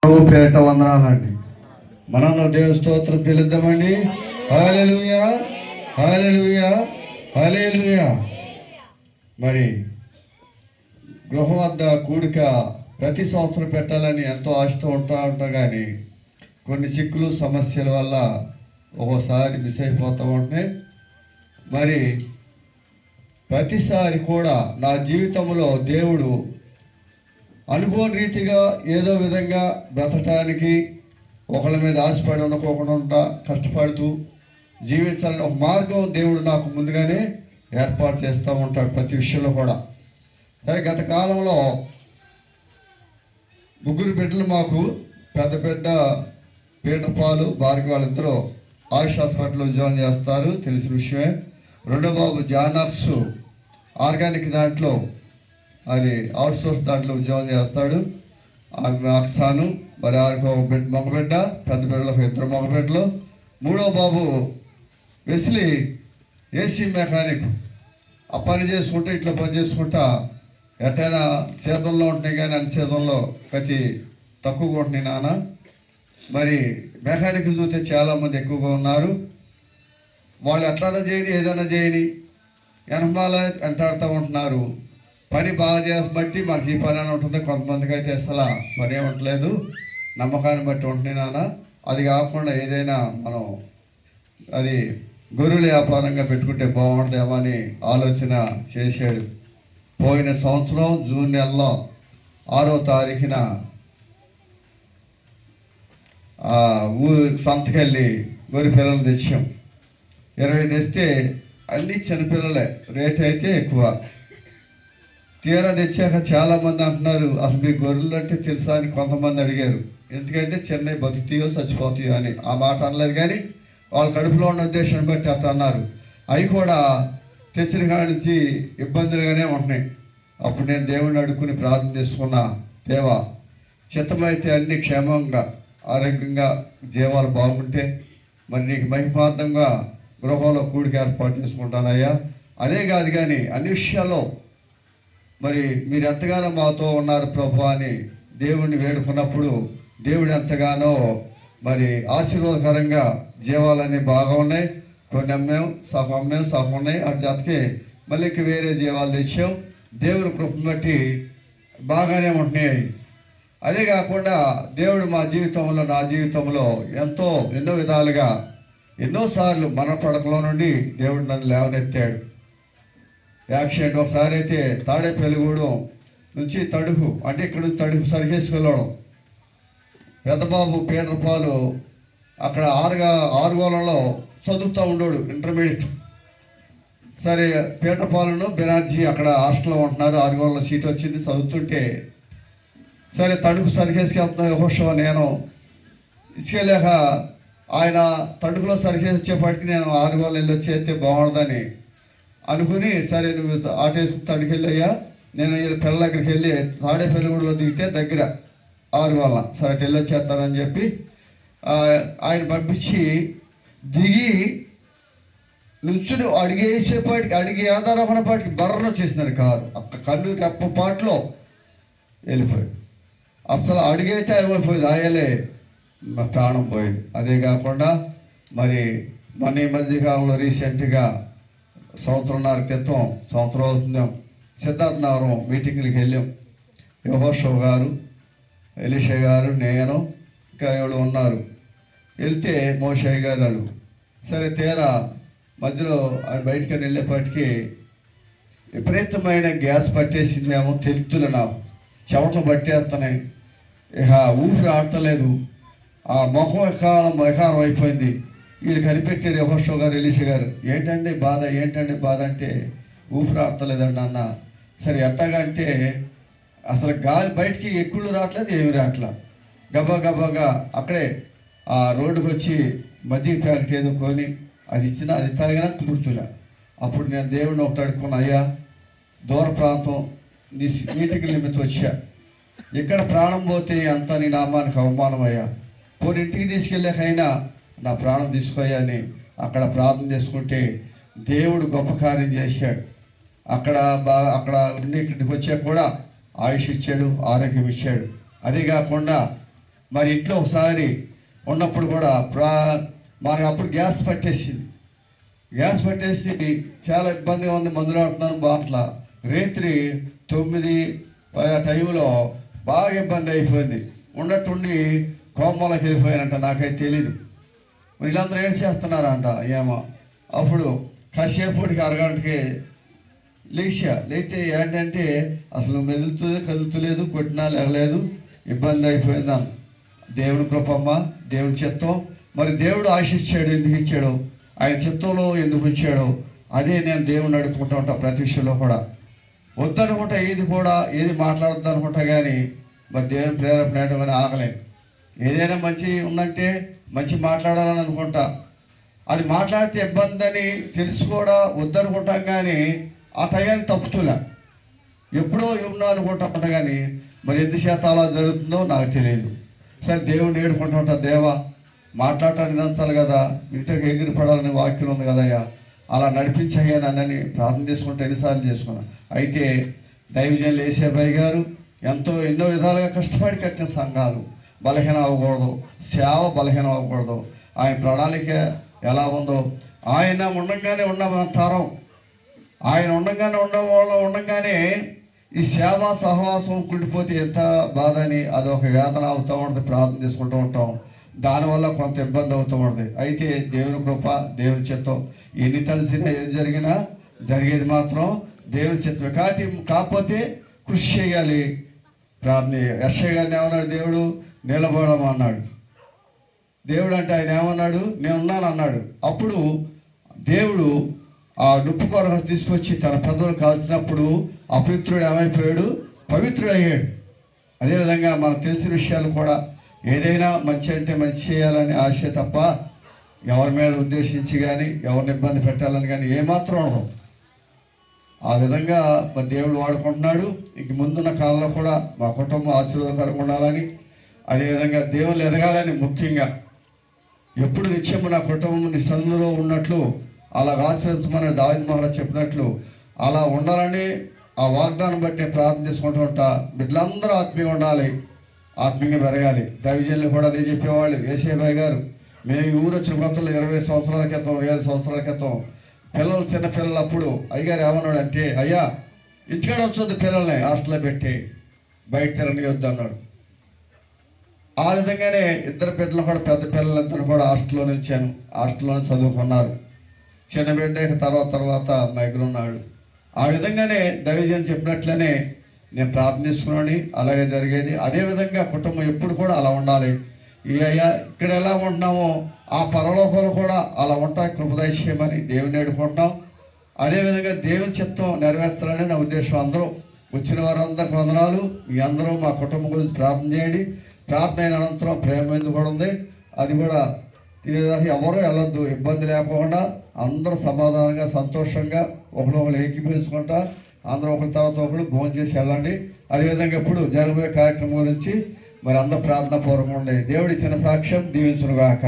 పేట వందనాలండి. మనందరం దేవుని స్తోత్రం చెల్లిద్దామండి. హల్లెలూయా, హల్లెలూయా, హల్లెలూయా. మరి గృహం వద్ద కూడిక ప్రతి సంవత్సరం పెట్టాలని ఎంతో ఆశతో ఉంటాం కానీ కొన్ని చిక్కులు సమస్యల వల్ల ఒక్కోసారి మిస్ అయిపోతూ ఉంటున్నాయి. మరి ప్రతిసారి కూడా నా జీవితంలో దేవుడు అనుకోని రీతిగా ఏదో విధంగా బ్రతకటానికి ఒకళ్ళ మీద ఆశపడి ఉండకోకుండా కష్టపడుతూ జీవించాలని ఒక మార్గం దేవుడు నాకు ముందుగానే ఏర్పాటు చేస్తూ ఉంటాడు ప్రతి విషయంలో కూడా. సరే, గత కాలంలో ముగ్గురు బిడ్డలు మాకు, పెద్ద బిడ్డ పీటపాలు భార్గవి వాళ్ళిద్దరూ ఆయుష్ హాస్పిటల్లో ఉద్యోగం చేస్తారు, తెలిసిన విషయమే. రెండో బాబు జానాక్స్ ఆర్గానిక్ దాంట్లో, అది అవుట్సోర్స్ దాంట్లో ఉద్యోగం చేస్తాడు. అక్సాను మరి మగబిడ్డ, పెద్ద బిడ్డలకు ఇద్దరు మగబిడ్డలు. మూడో బాబు వెస్లీ ఏసీ మెకానిక్. ఆ పని చేసుకుంటూ ఇట్లా పని చేసుకుంటా ఎట్టైనా సీజన్లో ఉంటున్నాయి కానీ అన్ని సీజన్లో ప్రతి తక్కువగా ఉంటున్నాయి నాన్న. మరి మెకానిక్ చూస్తే చాలామంది ఎక్కువగా ఉన్నారు. వాళ్ళు ఎట్లైనా చేయని ఏదైనా చేయని వెనమాల వెంటాడుతూ ఉంటున్నారు. పని బాగా చేసి బట్టి మనకి ఈ పని అని ఉంటుంది, కొంతమందికి అయితే అసలు పని ఏమంటలేదు, నమ్మకాన్ని బట్టి ఉంటున్నాయి నాన్న. అది కాకుండా ఏదైనా మనం అది గొర్రెల వ్యాపారంగా పెట్టుకుంటే బాగుంటుందేమో అని ఆలోచన చేశాడు. పోయిన సంవత్సరం జూన్ నెలలో 6వ తారీఖున సంతకెళ్ళి గొర్రె పిల్లలు తెచ్చాం. 20 తెస్తే అన్నీ చిన్నపిల్లలే, రేట్ అయితే ఎక్కువ. తీరా తెచ్చాక చాలామంది అంటున్నారు, అసలు మీ గొర్రెలు అంటే తెలుసా అని కొంతమంది అడిగారు. ఎందుకంటే చెన్నై బతుకుతాయో చచ్చిపోతాయో అని. ఆ మాట అనలేదు కానీ వాళ్ళ కడుపులో ఉన్న ఉద్దేశాన్ని బట్టి అట్లా అన్నారు. అవి కూడా తెచ్చిన కాడి నుంచి ఇబ్బందులుగానే ఉంటున్నాయి. అప్పుడు నేను దేవుడిని అడుక్కుని ప్రార్థన చేసుకున్నా, దేవా చిత్తమైతే అన్ని క్షేమంగా ఆరోగ్యంగా జీవాలు బాగుంటే మరి నీకు మహిమార్థంగా గృహంలో కూడిక ఏర్పాటు చేసుకుంటానయ్యా. అదే కాదు కానీ అన్ని విషయాల్లో మరి మీరు ఎంతగానో మాతో ఉన్నారు ప్రభు అని దేవుడిని వేడుకున్నప్పుడు దేవుడు ఎంతగానో మరి ఆశీర్వాదకరంగా జీవాలన్నీ బాగా ఉన్నాయి. కొన్ని అమ్మాం, సగం ఉన్నాయి. అటు జాతకి మళ్ళీ ఇంక వేరే జీవాలు తెచ్చాం. దేవుని కృపను బట్టి బాగానే ఉంటున్నాయి. అదే కాకుండా దేవుడు మా జీవితంలో, నా జీవితంలో ఎన్నో విధాలుగా ఎన్నోసార్లు మన పడకలో నుండి దేవుడు నన్ను లేవనెత్తాడు. యాక్సిడెంట్ ఒకసారి అయితే తాడేపల్లిగూడెం నుంచి తడుగు, అంటే ఇక్కడ నుంచి తడుగు సరిగేసి వెళ్ళడం. పెద్దబాబు పీటపాలు అక్కడ ఆరుగోళంలో చదువుతూ ఉండోడు, ఇంటర్మీడియట్. సరే, పీటపాలను బెనార్జీ అక్కడ హాస్టల్లో ఉంటున్నారు. ఆరుగోళంలో సీట్ వచ్చింది, చదువుతుంటే సరే తడుగు సరిగేసుకెళ్తున్నాం యెహోషువ. నేను ఇసుకెళ్ళాక ఆయన తడుగులో సరిగేసి వచ్చేపాటికి నేను ఆరుగోళం వెళ్ళి వచ్చేస్తే బాగుండదని అనుకుని, సరే నువ్వు ఆటేసుకుని తడికెళ్ళయ్యా, నేను పిల్లల దగ్గరికి వెళ్ళి తాడేపల్లిగూడలో దిగితే దగ్గర 6 వాళ్ళ సరే వెళ్ళి వచ్చేస్తానని చెప్పి ఆయన పంపించి దిగి నుంచుని అడిగే ఆధారం పాటికి బర్రను వచ్చేసినారు కారు. అక్కడ కన్ను రెప్ప పాటలో వెళ్ళిపోయాడు. అసలు అడిగైతే ఏమైపోయింది, ఆయలే ప్రాణం పోయింది. అదే కాకుండా మరి మన ఈ మధ్యకాలంలో రీసెంట్గా సంవత్సరం అవుతుందాం సిద్ధార్థ నగరం మీటింగ్లకి వెళ్ళాం. యెహోషువ గారు, ఎలీషా గారు, నేను ఇంకా ఎవరు ఉన్నారు. వెళ్తే మోషయ్య గారు వాళ్ళు. సరే, తీరా మధ్యలో బయటికి వెళ్ళేపాటికి విపరీతమైన గ్యాస్ పట్టేసిందేమో తెలుతులే, నాకు చెమటలు పట్టేస్తున్నాయి, ఇక ఊపిరి ఆడతలేదు, ఆ ముఖం ఎకారం అయిపోయింది. వీళ్ళు కనిపెట్టారు యెహోషువ గారు, ఎలీషా గారు. ఏంటండి బాధ అంటే ఊపిరి ఆడతలేదండి అన్న. సరే ఎట్టగంటే అసలు గాలి బయటికి ఎక్కుళ్ళు రావట్లేదు, ఏమి రావట్లేదు. గబగబగా అక్కడే ఆ రోడ్డుకు వచ్చి మజ్జిగ ప్యాకెట్ ఏదో కొని అది ఇచ్చినా అది తాగినా కుదురుతులే. అప్పుడు నేను దేవుడిని ఒకటి అడుక్కున్నా, అయ్యా దూర ప్రాంతం నీ మీటింగ్ నిమిత్తం వచ్చా, ఇక్కడ ప్రాణం పోతే అంతా నీ నామానికి అవమానం అయ్యా, పోనీ ఇంటికి తీసుకెళ్ళాకైనా నా ప్రాణం తీసుకోయా అని అక్కడ ప్రార్థన చేసుకుంటే దేవుడు గొప్ప కార్యం చేశాడు. అక్కడ ఉండి ఇక్కడికి వచ్చాక కూడా ఆయుష్ ఇచ్చాడు, ఆరోగ్యం ఇచ్చాడు. అదే కాకుండా మరి ఇంట్లో ఒకసారి ఉన్నప్పుడు కూడా మనకు అప్పుడు గ్యాస్ పట్టేసింది. గ్యాస్ పట్టేసి చాలా ఇబ్బందిగా ఉంది, మందులు ఆడుతున్నాను బాట్లా. రాత్రి 9 ఆ టైంలో బాగా ఇబ్బంది అయిపోయింది. ఉన్నట్టుండి కోమలకి వెళ్ళిపోయానంట, నాకైతే తెలీదు. వీళ్ళందరూ ఏం చేస్తున్నారంట ఏమో. అప్పుడు కాసేపటికి అరగంటకి లేతే ఏంటంటే అసలు కదులుతలేదు, కొట్టినా లేగలేదు, ఇబ్బంది అయిపోయిందాం. దేవుని కృపమ్మ, దేవుని చిత్తం. మరి దేవుడు ఆశించాడు, ఎందుకు ఇచ్చాడు, ఆయన చిత్తంలో ఎందుకు ఇచ్చాడో అదే నేను దేవుని అడుగుకుంటూ ఉంటా. ప్రతి విషయంలో కూడా వద్దనుకుంటా, ఏది మాట్లాడద్దు అనుకుంటా, కానీ మరి దేవుని ప్రేరేపణ కానీ ఆగలేను. ఏదైనా మంచి ఉందంటే మంచి మాట్లాడాలని అనుకుంటా. అది మాట్లాడితే ఇబ్బంది అని తెలిసి కూడా వద్దనుకుంటాం, కానీ ఆ టయాన్ని తప్పుతులే. ఎప్పుడో ఏమన్నా అనుకుంటా కానీ మరి ఎందుచేత అలా జరుగుతుందో నాకు తెలియదు. సరే దేవుడిని ఏడుకుంటూ ఉంటా, దేవా మాట్లాడటానికి దంచాలి కదా, ఇంటికి ఎగిరి పడాలని వాక్యం ఉంది కదయ్యా, అలా నడిపించయ్యా నన్నని ప్రార్థన చేసుకుంటే ఎన్నిసార్లు చేసుకున్నా. అయితే దైవజనులు యేసేబాయి గారు ఎన్నో విధాలుగా కష్టపడి కట్టిన సంఘాలు బలహీనం అవ్వకూడదు, సేవ బలహీనం అవ్వకూడదు. ఆయన ప్రణాళిక ఎలా ఉందో, ఆయన ఉండంగానే ఉన్న తరం, ఆయన ఉండంగానే ఈ సేవా సహవాసం కుండిపోతే ఎంత బాధ అని అదొక వేదన అవుతూ ఉంటుంది. ప్రార్థన చేసుకుంటూ ఉంటాం, దానివల్ల కొంత ఇబ్బంది అవుతూ ఉంటుంది. అయితే దేవుని కృప, దేవుని చిత్తం, ఎన్ని తలసినా ఏది జరిగినా జరిగేది మాత్రం దేవుని చిత్తం. కాకపోతే కృషి చేయాలి. ప్రార్థన యెషయా గారిని ఏమన్నాడు దేవుడు, నిలబడమన్నాడు. దేవుడు అంటే ఆయన ఏమన్నాడు, నేనున్నాను అన్నాడు. అప్పుడు దేవుడు ఆ నుప్పు కొరకు తీసుకొచ్చి తన పెదవులు కాల్చినప్పుడు అపవిత్రుడు ఏమైపోయాడు, పవిత్రుడు అయ్యాడు. అదేవిధంగా మనకు తెలిసిన విషయాలు కూడా ఏదైనా మంచి అంటే మంచి చేయాలని ఆశ తప్ప ఎవరి మీద ఉద్దేశించి కానీ ఎవరిని ఇబ్బంది పెట్టాలని కానీ ఏమాత్రం ఉండదు. ఆ విధంగా మరి దేవుడు వాడుకుంటున్నాడు. ఇంక ముందున్న కాలంలో కూడా మా కుటుంబం ఆశీర్వాదకరంగా ఉండాలని, అదేవిధంగా దేవుళ్ళు ఎదగాలని, ముఖ్యంగా ఎప్పుడు నిత్యము నా కుటుంబం నీ సన్నిధిలో ఉన్నట్లు అలా ఆశీర్వదించమని దావీదు మహారాజు చెప్పినట్లు అలా ఉండాలని ఆ వాగ్దానం బట్టి నేను ప్రార్థన చేసుకుంటూ ఉంటా. బిడ్డలందరూ ఆత్మీయంగా ఉండాలి, ఆత్మీయంగా పెరగాలి. దైవజనులు కూడా అదే చెప్పేవాళ్ళు. యేసేబాయి గారు, మేము ఈ ఊరు వచ్చిన కొత్తలో 20 సంవత్సరాల క్రితం 5 సంవత్సరాల క్రితం పిల్లలు చిన్నపిల్లలు అప్పుడు అయ్యగారు ఏమన్నాడు అంటే, అయ్యా ఇంటికాడ వచ్చొద్దు, పిల్లల్ని హాస్టల్లో పెట్టి బయట తిరగనియొద్దు అన్నాడు. ఆ విధంగానే ఇద్దరు బిడ్డలు కూడా, పెద్ద పిల్లలందరూ కూడా హాస్టల్లోనే వచ్చాను, హాస్టల్లోనే చదువుకున్నారు. చిన్న బిడ్డ తర్వాత మా దగ్గర ఉన్నాడు. ఆ విధంగానే దైవజన్ చెప్పినట్లనే నేను ప్రార్థన చేసుకున్నాను, అలాగే జరిగేది. అదేవిధంగా కుటుంబం ఎప్పుడు కూడా అలా ఉండాలి. ఇక్కడ ఎలా ఉంటున్నామో ఆ పరలోకాలు కూడా అలా ఉంటాయి. కృపదయచేయమని దేవుని వేడుకుంటున్నాం. అదేవిధంగా దేవుని చిత్తం నెరవేర్చాలని నా ఉద్దేశం. అందరూ వచ్చిన వారందరికి వందనాలు. మీ అందరూ మా కుటుంబం గురించి ప్రార్థన చేయండి. ప్రార్థన అయిన అనంతరం ప్రేమ ఎందుకు కూడా ఉంది, అది కూడా తినేదాకా ఎవరు వెళ్ళొద్దు, ఇబ్బంది లేకుండా అందరూ సమాధానంగా సంతోషంగా ఒకరినొకరు ఏకీభవించుకుంటా అందరూ ఒకరి తర్వాత ఒకరు భోజనం చేసి వెళ్ళండి. అదేవిధంగా ఇప్పుడు జరగబోయే కార్యక్రమం గురించి మరి అందరూ ప్రార్థన పూర్వకంగా ఉండే దేవుడి ఇచ్చిన సాక్ష్యం దీవించునుగాక.